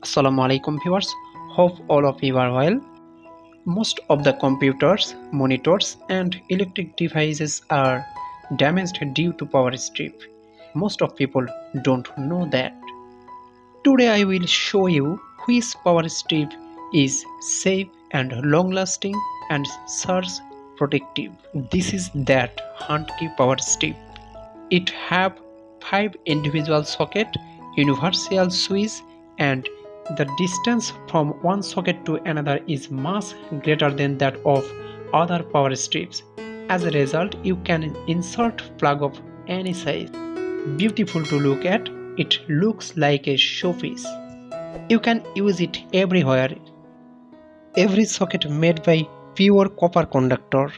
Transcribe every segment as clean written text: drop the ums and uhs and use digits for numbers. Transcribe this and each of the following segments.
Assalamu alaikum viewers, hope all of you are well. Most of the computers, monitors and electric devices are damaged due to power strip. Most of people don't know that. Today I will show you which power strip is safe and long lasting and surge protective. This is that Huntkey power strip. It have 5 individual socket, universal switch, and the distance from one socket to another is much greater than that of other power strips. As a result, you can insert plug of any size. Beautiful to look at, it looks like a showpiece. You can use it everywhere. Every socket made by pure copper conductor.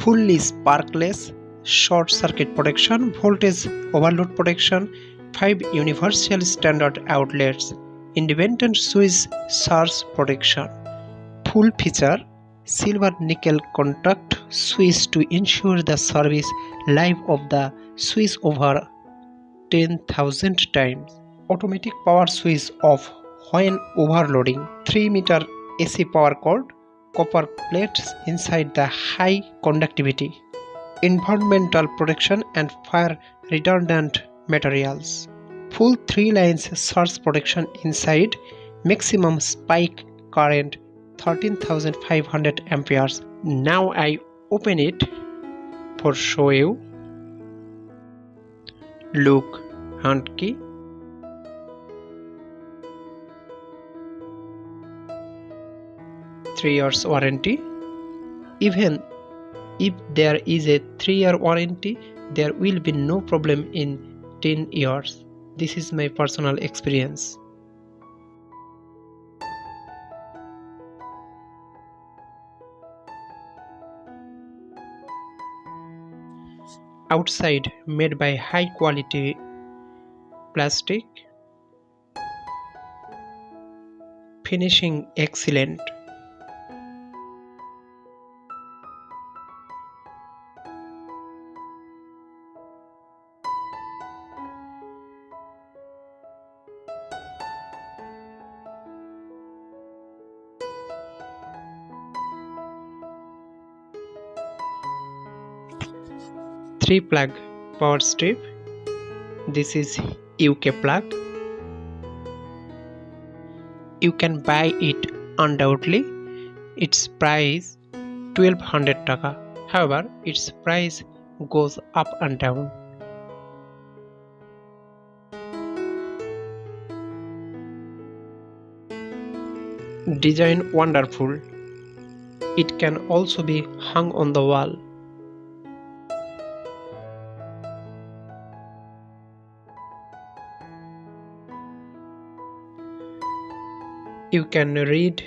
Fully sparkless, short circuit protection, voltage overload protection, 5 universal standard outlets, independent switch surge protection. Full feature silver nickel contact switch to ensure the service life of the switch over 10,000 times. Automatic power switch off when overloading. 3-meter AC power cord, copper plates inside the high conductivity, environmental protection and fire retardant materials. Full 3 lines surge protection inside, maximum spike current 13,500 amperes. Now I open it for show you. Look, Huntkey. Three years warranty. Even if there is a 3-year warranty, there will be no problem in 10 years. This is my personal experience. Outside made by high quality plastic. Finishing excellent. Three plug power strip. This is UK plug. You can buy it undoubtedly. Its price 1200 taka. However, its price goes up and down. Design wonderful. It can also be hung on the wall. You can read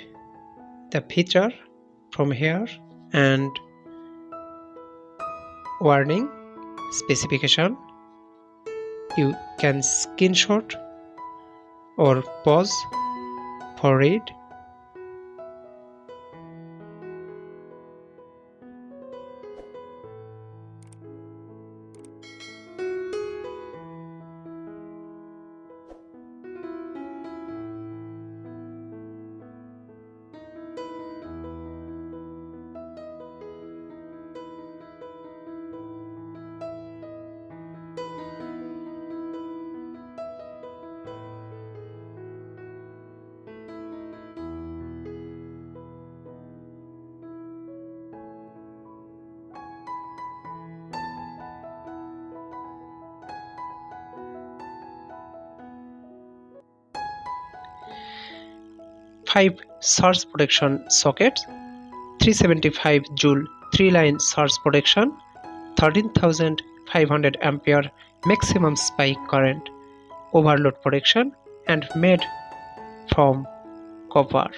the feature from here and warning, specification. You can screenshot or pause for read. Five surge protection sockets, 375 joule 3-line surge protection, 13,500 ampere maximum spike current, overload protection, and made from copper.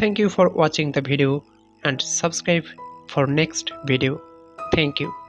Thank you for watching the video and subscribe for next video. Thank you.